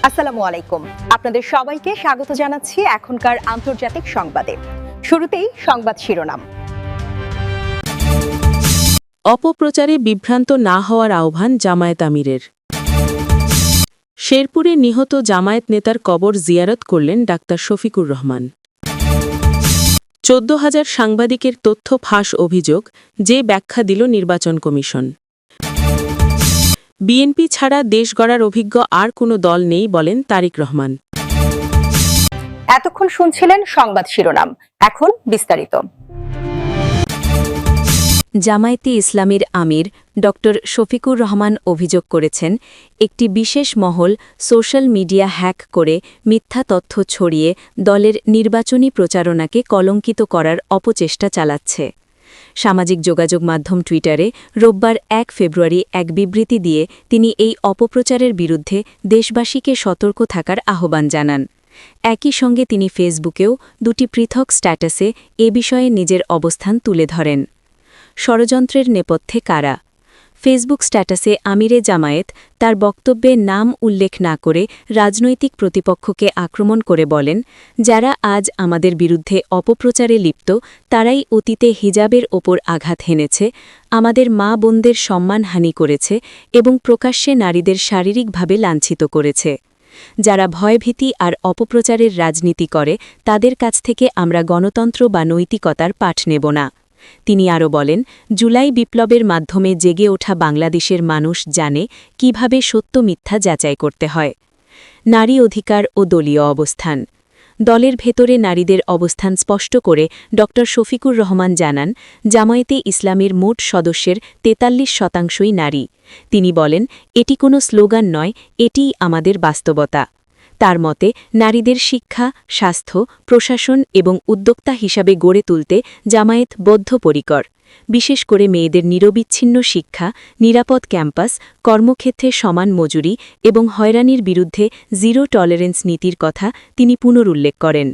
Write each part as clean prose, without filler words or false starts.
আসসালামু আলাইকুম। আপনাদের সবাইকে স্বাগত জানাচ্ছি এখনকার আন্তর্জাতিক সংবাদে। শুরুতেই সংবাদ শিরোনাম। অপপ্রচারে বিভ্রান্ত না হওয়ার আহ্বান জামায়াত আমিরের। শেরপুরে নিহত জামায়াত নেতার কবর জিয়ারত করলেন ডাক্তার শফিকুর রহমান। ১৪,০০০ সাংবাদিকের তথ্য ফাঁস অভিযোগ, যে ব্যাখ্যা দিল নির্বাচন কমিশন। বিএনপি ছাড়া দেশ গড়ার অভিজ্ঞ আর কোনো দল নেই বলেন তারিক রহমান। এতক্ষণ শুনছিলেন সংবাদ শিরোনাম, এখন বিস্তারিত। জামায়াতে ইসলামীর আমির ডক্টর শফিকুর রহমান অভিযোগ করেছেন, একটি বিশেষ মহল সোশ্যাল মিডিয়া হ্যাক করে মিথ্যা তথ্য ছড়িয়ে দলের নির্বাচনী প্রচারণাকে কলঙ্কিত করার অপচেষ্টা চালাচ্ছে। সামাজিক যোগাযোগ মাধ্যম টুইটারে রোববার ১ ফেব্রুয়ারি এক বিবৃতি দিয়ে তিনি এই অপপ্রচারের বিরুদ্ধে দেশবাসীকে সতর্ক থাকার আহ্বান জানান। একই সঙ্গে তিনি ফেসবুকেও দুটি পৃথক স্ট্যাটাসে এ বিষয়ে নিজের অবস্থান তুলে ধরেন। ষড়যন্ত্রের নেপথ্যে কারা? ফেসবুক স্ট্যাটাসে আমিরে জামায়াত তার বক্তব্যে নাম উল্লেখ না করে রাজনৈতিক প্রতিপক্ষকে আক্রমণ করে বলেন, যারা আজ আমাদের বিরুদ্ধে অপপ্রচারে লিপ্ত তারাই অতীতে হিজাবের ওপর আঘাত হেনেছে, আমাদের মা বোনদের সম্মানহানি করেছে এবং প্রকাশ্যে নারীদের শারীরিকভাবে লাঞ্ছিত করেছে। যারা ভয়ভীতি আর অপপ্রচারের রাজনীতি করে তাদের কাছ থেকে আমরা গণতন্ত্র বা নৈতিকতার পাঠ নেব না। তিনি আরও বলেন, জুলাই বিপ্লবের মাধ্যমে জেগে ওঠা বাংলাদেশের মানুষ জানে কিভাবে সত্য মিথ্যা যাচাই করতে হয়। নারী অধিকার ও দলীয় অবস্থান। দলের ভেতরে নারীদের অবস্থান স্পষ্ট করে ড শফিকুর রহমান জানান, জামায়াতে ইসলামীর মোট সদস্যের ৪৩% নারী। তিনি বলেন, এটি কোনো স্লোগান নয়, এটিই আমাদের বাস্তবতা। তার মতে, নারীদের শিক্ষা, স্বাস্থ্য, প্রশাসন এবং উদ্যোক্তা হিসাবে গড়ে তুলতে জামায়াত বদ্ধপরিকর। বিশেষ করে মেয়েদের নিরবিচ্ছিন্ন শিক্ষা, নিরাপদ ক্যাম্পাস, কর্মক্ষেত্রে সমান মজুরি এবং হয়রানির বিরুদ্ধে জিরো টলারেন্স নীতির কথা তিনি পুনরুল্লেখ করেন।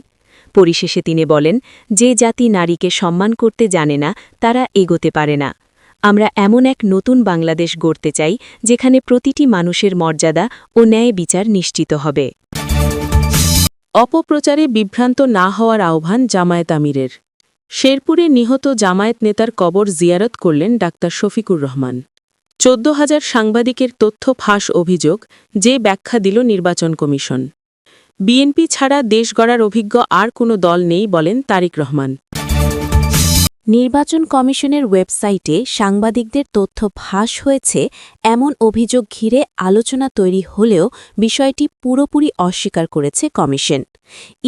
পরিশেষে তিনি বলেন, যে জাতি নারীকে সম্মান করতে জানে না তারা এগোতে পারে না। আমরা এমন এক নতুন বাংলাদেশ গড়তে চাই যেখানে প্রতিটি মানুষের মর্যাদা ও ন্যায় বিচার নিশ্চিত হবে। অপপ্রচারে বিভ্রান্ত না হওয়ার আহ্বান জামায়াত আমিরের। শেরপুরে নিহত জামায়াত নেতার কবর জিয়ারত করলেন ডাক্তার শফিকুর রহমান। ১৪,০০০ সাংবাদিকের তথ্য ফাঁস অভিযোগ, যে ব্যাখ্যা দিল নির্বাচন কমিশন। বিএনপি ছাড়া দেশ গড়ার অভিজ্ঞ আর কোনো দল নেই বলেন তারিক রহমান। নির্বাচন কমিশনের ওয়েবসাইটে সাংবাদিকদের তথ্য ফাঁস হয়েছে এমন অভিযোগ ঘিরে আলোচনা তৈরি হলেও বিষয়টি পুরোপুরি অস্বীকার করেছে কমিশন।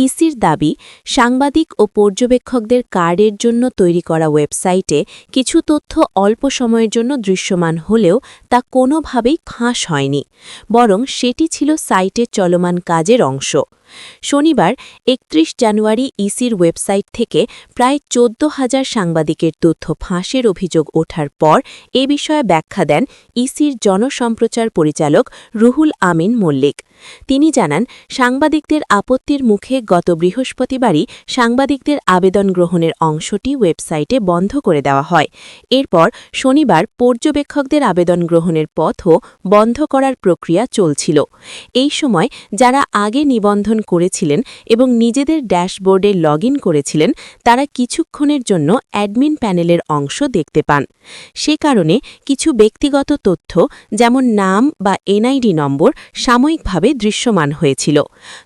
ইসির দাবি, সাংবাদিক ও পর্যবেক্ষকদের কার্ডের জন্য তৈরি করা ওয়েবসাইটে কিছু তথ্য অল্প সময়ের জন্য দৃশ্যমান হলেও তা কোনোভাবেই ফাঁস হয়নি, বরং সেটি ছিল সাইটের চলমান কাজের অংশ। শনিবার ৩১ জানুয়ারি ইসির ওয়েবসাইট থেকে প্রায় ১৪,০০০ সাংবাদিকের তথ্য ফাঁসের অভিযোগ ওঠার পর এ বিষয়ে ব্যাখ্যা দেন ইসির জনসম্প্রচার পরিচালক রুহুল আমিন মল্লিক। তিনি জানান, সাংবাদিকদের আপত্তির মুখে গত বৃহস্পতিবারই সাংবাদিকদের আবেদন গ্রহণের অংশটি ওয়েবসাইটে বন্ধ করে দেওয়া হয়। এরপর শনিবার পর্যবেক্ষকদের আবেদন গ্রহণের পথও বন্ধ করার প্রক্রিয়া চলছিল। এই সময় যারা আগে নিবন্ধন করেছিলেন এবং নিজেদের ড্যাশবোর্ডে লগইন করেছিলেন তারা কিছুক্ষণের জন্য অ্যাডমিন প্যানেলের অংশ দেখতে পান। সে কারণে কিছু ব্যক্তিগত তথ্য যেমন নাম বা এনআইডি নম্বর সাময়িকভাবে দৃশ্যমান হয়েছিল।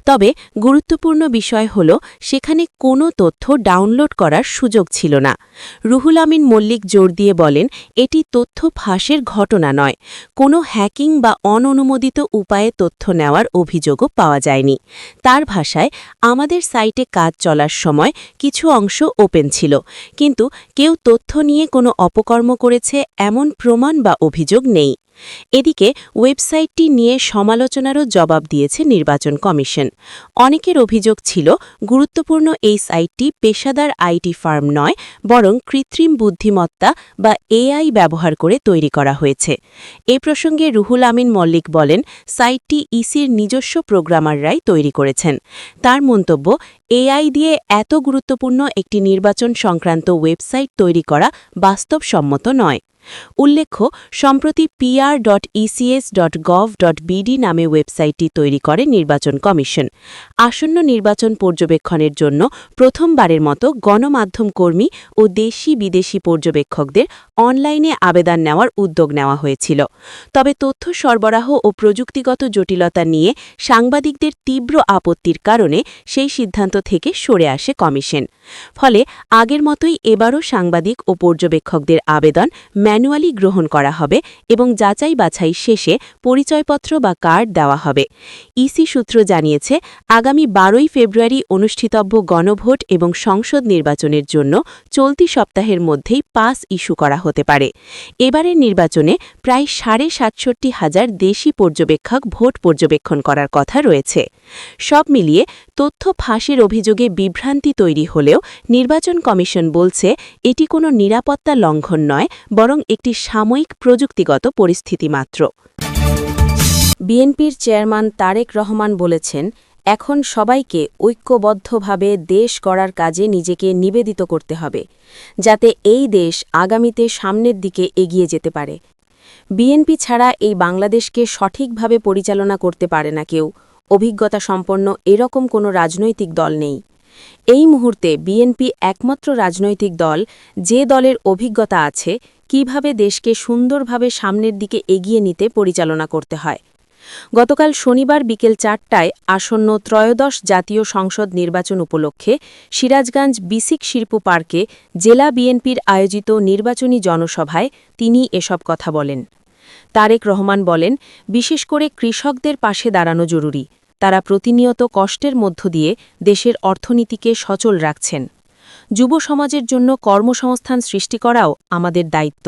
তবে গুরুত্বপূর্ণ বিষয় হল সেখানে কোনো তথ্য ডাউনলোড করার সুযোগ ছিল না। রুহুল আমিন মল্লিক জোর দিয়ে বলেন, এটি তথ্য ফাঁসের ঘটনা নয়, কোনো হ্যাকিং বা অননুমোদিত উপায়ে তথ্য নেওয়ার অভিযোগও পাওয়া যায়নি। তার ভাষায়, আমাদের সাইটে কাজ চলার সময় কিছু অংশ ওপেন ছিল, কিন্তু কেউ তথ্য নিয়ে কোনো অপকর্ম করেছে এমন প্রমাণ বা অভিযোগ নেই। এদিকে ওয়েবসাইটটি নিয়ে সমালোচনারও জবাব দিয়েছে নির্বাচন কমিশন। অনেকের অভিযোগ ছিল, গুরুত্বপূর্ণ এই সাইটটি পেশাদার আইটি ফার্ম নয়, বরং কৃত্রিম বুদ্ধিমত্তা বা এআই ব্যবহার করে তৈরি করা হয়েছে। এ প্রসঙ্গে রুহুল আমিন মল্লিক বলেন, সাইটটি ইসির নিজস্ব প্রোগ্রামাররাই তৈরি করেছেন। তার মন্তব্য, এআই দিয়ে এত গুরুত্বপূর্ণ একটি নির্বাচন সংক্রান্ত ওয়েবসাইট তৈরি করা বাস্তবসম্মত নয়। উল্লেখ্য, সম্প্রতি pr.ecs.gov.bd নামে ওয়েবসাইটটি তৈরি করে নির্বাচন কমিশন। আসন্ন নির্বাচন পর্যবেক্ষণের জন্য প্রথমবারের মতো গণমাধ্যম কর্মী ও দেশি বিদেশি পর্যবেক্ষকদের অনলাইনে আবেদন নেওয়ার উদ্যোগ নেওয়া হয়েছিল। তবে তথ্য সরবরাহ ও প্রযুক্তিগত জটিলতা নিয়ে সাংবাদিকদের তীব্র আপত্তির কারণে সেই সিদ্ধান্ত থেকে সরে আসে কমিশন। ফলে আগের মতোই এবারও সাংবাদিক ও পর্যবেক্ষকদের আবেদন ম্যানুয়ালি গ্রহণ করা হবে এবং যাচাই বাছাই শেষে পরিচয়পত্র বা কার্ড দেওয়া হবে। ইসি সূত্র জানিয়েছে, আগামী 12ই ফেব্রুয়ারি অনুষ্ঠিতব্য গণভোট এবং সংসদ নির্বাচনের জন্য চলতি সপ্তাহের মধ্যেই পাস ইস্যু করা হতে পারে। এবারের নির্বাচনে প্রায় ৬৭,৫০০ দেশি পর্যবেক্ষক ভোট পর্যবেক্ষণ করার কথা রয়েছে। সব মিলিয়ে তথ্য ফাঁসের অভিযোগে বিভ্রান্তি তৈরি হলেও নির্বাচন কমিশন বলছে এটি কোনো নিরাপত্তা লঙ্ঘন নয়, বরং একটি সাময়িক প্রযুক্তিগত পরিস্থিতি মাত্র। বিএনপির চেয়ারম্যান তারেক রহমান বলেছেন, এখন সবাইকে ঐক্যবদ্ধভাবে দেশ গড়ার কাজে নিজেকে নিবেদিত করতে হবে, যাতে এই দেশ আগামীতে সামনের দিকে এগিয়ে যেতে পারে। বিএনপি ছাড়া এই বাংলাদেশকে সঠিকভাবে পরিচালনা করতে পারে না কেউ। অভিজ্ঞতা সম্পন্ন এরকম কোনো রাজনৈতিক দল নেই। এই মুহূর্তে বিএনপি একমাত্র রাজনৈতিক দল যে দলের অভিজ্ঞতা আছে কিভাবে দেশকে সুন্দরভাবে সামনের দিকে এগিয়ে নিতে পরিচালনা করতে হয়। গতকাল শনিবার বিকেল ৪টায় আসন্ন ত্রয়োদশ জাতীয় সংসদ নির্বাচন উপলক্ষে সিরাজগঞ্জ বিসিক শিল্প পার্কে জেলা বিএনপির আয়োজিত নির্বাচনী জনসভায় তিনি এসব কথা বলেন। তারেক রহমান বলেন, বিশেষ করে কৃষকদের পাশে দাঁড়ানো জরুরি। তারা প্রতিনিয়ত কষ্টের মধ্য দিয়ে দেশের অর্থনীতিকে সচল রাখছেন। যুব সমাজের জন্য কর্মসংস্থান সৃষ্টি করাও আমাদের দায়িত্ব।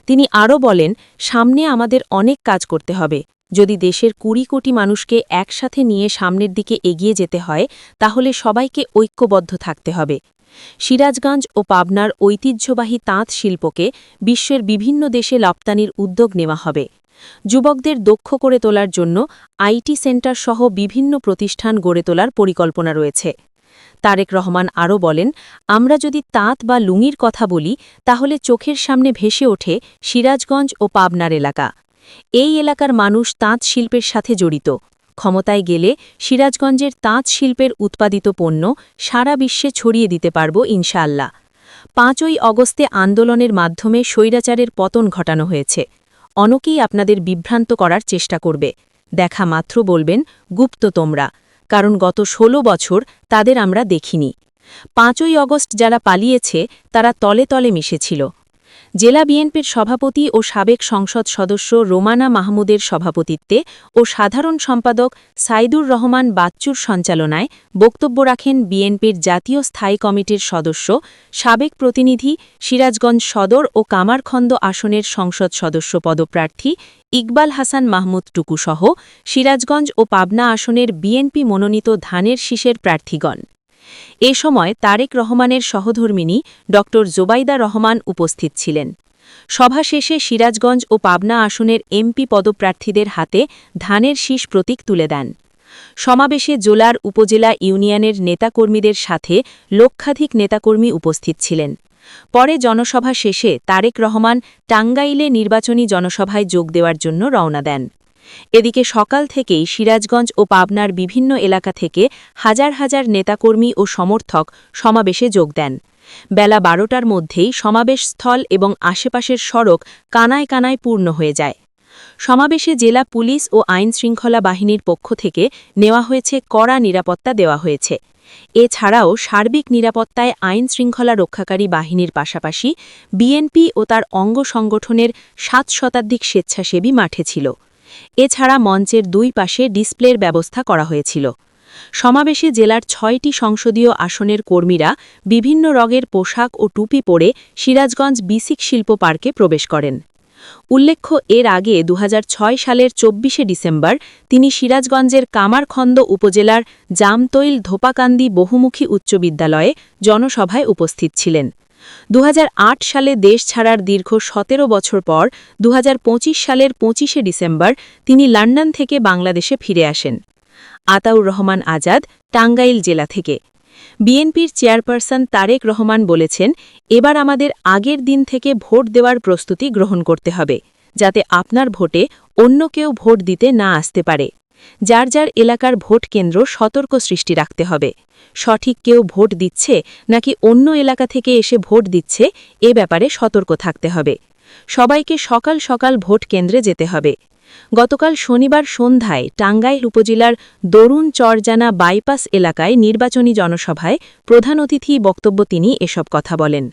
তিনি আরও বলেন, সামনে আমাদের অনেক কাজ করতে হবে। যদি দেশের ২০ কোটি মানুষকে একসাথে নিয়ে সামনের দিকে এগিয়ে যেতে হয়, তাহলে সবাইকে ঐক্যবদ্ধ থাকতে হবে। সিরাজগঞ্জ ও পাবনার ঐতিহ্যবাহী তাঁত শিল্পকে বিশ্বের বিভিন্ন দেশে রপ্তানির উদ্যোগ নেওয়া হবে। যুবকদের দক্ষ করে তোলার জন্য আইটি সেন্টার সহ বিভিন্ন প্রতিষ্ঠান গড়ে তোলার পরিকল্পনা রয়েছে। তারেক রহমান আরও বলেন, আমরা যদি তাঁত বা লুঙ্গির কথা বলি, তাহলে চোখের সামনে ভেসে ওঠে সিরাজগঞ্জ ও পাবনার এলাকা। এই এলাকার মানুষ তাঁত শিল্পের সাথে জড়িত। ক্ষমতায় গেলে সিরাজগঞ্জের তাঁত শিল্পের উৎপাদিত পণ্য সারা বিশ্বে ছড়িয়ে দিতে পারব ইনশাআল্লাহ। ৫ই অগস্টে আন্দোলনের মাধ্যমে স্বৈরাচারের পতন ঘটানো হয়েছে। অনেকেই আপনাদের বিভ্রান্ত করার চেষ্টা করবে। দেখা মাত্র বলবেন, গুপ্ত তোমরা, কারণ গত ১৬ বছর তাদের আমরা দেখিনি। ৫ই অগস্ট যারা পালিয়েছে তারা তলে তলে মিশেছিল। জেলা বিএনপির সভাপতি ও সাবেক সংসদ সদস্য রোমানা মাহমুদের সভাপতিত্বে ও সাধারণ সম্পাদক সাইদুর রহমান বাচ্চুর সঞ্চালনায় বক্তব্য রাখেন বিএনপির জাতীয় স্থায়ী কমিটির সদস্য, সাবেক প্রতিনিধি, সিরাজগঞ্জ সদর ও কামারখন্দ আসনের সংসদ সদস্য পদপ্রার্থী ইকবাল হাসান মাহমুদ টুকুসহ সিরাজগঞ্জ ও পাবনা আসনের বিএনপি মনোনীত ধানের শীষের প্রার্থীগণ। এ সময় তারেক রহমানের সহধর্মিণী ড. জোবাইদা রহমান উপস্থিত ছিলেন। সভা শেষে সিরাজগঞ্জ ও পাবনা আসনের এমপি পদপ্রার্থীদের হাতে ধানের শীষ প্রতীক তুলে দেন। সমাবেশে জোলার উপজেলা ইউনিয়নের নেতাকর্মীদের সাথে লক্ষাধিক নেতাকর্মী উপস্থিত ছিলেন। পরে জনসভা শেষে তারেক রহমান টাঙ্গাইলে নির্বাচনী জনসভায় যোগ দেওয়ার জন্য রওনা দেন। এদিকে সকাল থেকেই সিরাজগঞ্জ ও পাবনার বিভিন্ন এলাকা থেকে হাজার হাজার নেতাকর্মী ও সমর্থক সমাবেশে যোগ দেন। বেলা ১২টার মধ্যেই সমাবেশস্থল এবং আশেপাশের সড়ক কানায় কানায় পূর্ণ হয়ে যায়। সমাবেশে জেলা পুলিশ ও আইনশৃঙ্খলা বাহিনীর পক্ষ থেকে নেওয়া হয়েছে কড়া নিরাপত্তা দেওয়া হয়েছে। এছাড়াও সার্বিক নিরাপত্তায় আইনশৃঙ্খলা রক্ষাকারী বাহিনীর পাশাপাশি বিএনপি ও তার অঙ্গ সংগঠনের ৭ শতাধিক স্বেচ্ছাসেবী মাঠে ছিল। এছাড়া মঞ্চের দুই পাশে ডিসপ্লের ব্যবস্থা করা হয়েছিল। সমাবেশে জেলার ৬টি সংসদীয় আসনের কর্মীরা বিভিন্ন রঙের পোশাক ও টুপি পরে সিরাজগঞ্জ বিসিক শিল্প পার্কে প্রবেশ করেন। উল্লেখ্য, এর আগে ২০০৬ সালের ২৪শে ডিসেম্বর তিনি সিরাজগঞ্জের কামারখন্দ উপজেলার জামতৈল ধোপাকান্দি বহুমুখী উচ্চ বিদ্যালয়ে জনসভায় উপস্থিত ছিলেন। ২০০৮ সালে দেশ ছাড়ার দীর্ঘ ১৭ বছর পর ২০২৫ সালের ২৫শে ডিসেম্বর তিনি লন্ডন থেকে বাংলাদেশে ফিরে আসেন। আতাউর রহমান আজাদ, টাঙ্গাইল জেলা থেকে। বিএনপির চেয়ারপারসন তারেক রহমান বলেছেন, এবার আমাদের আগের দিন থেকে ভোট দেওয়ার প্রস্তুতি গ্রহণ করতে হবে, যাতে আপনার ভোটে অন্য কেউ ভোট দিতে না আসতে পারে। যার যার এলাকার ভোট কেন্দ্র সতর্ক সৃষ্টি রাখতে হবে। সঠিক কেউ ভোট দিচ্ছে নাকি অন্য এলাকা থেকে এসে ভোট দিচ্ছে, এ ব্যাপারে সতর্ক থাকতে হবে। সবাইকে সকাল সকাল ভোট কেন্দ্রে যেতে হবে। গতকাল শনিবার সন্ধ্যায় টাঙ্গাইল উপজেলার দরুন চরজানা বাইপাস এলাকায় নির্বাচনী জনসভায় প্রধান অতিথি বক্তব্য তিনি এসব কথা বলেন।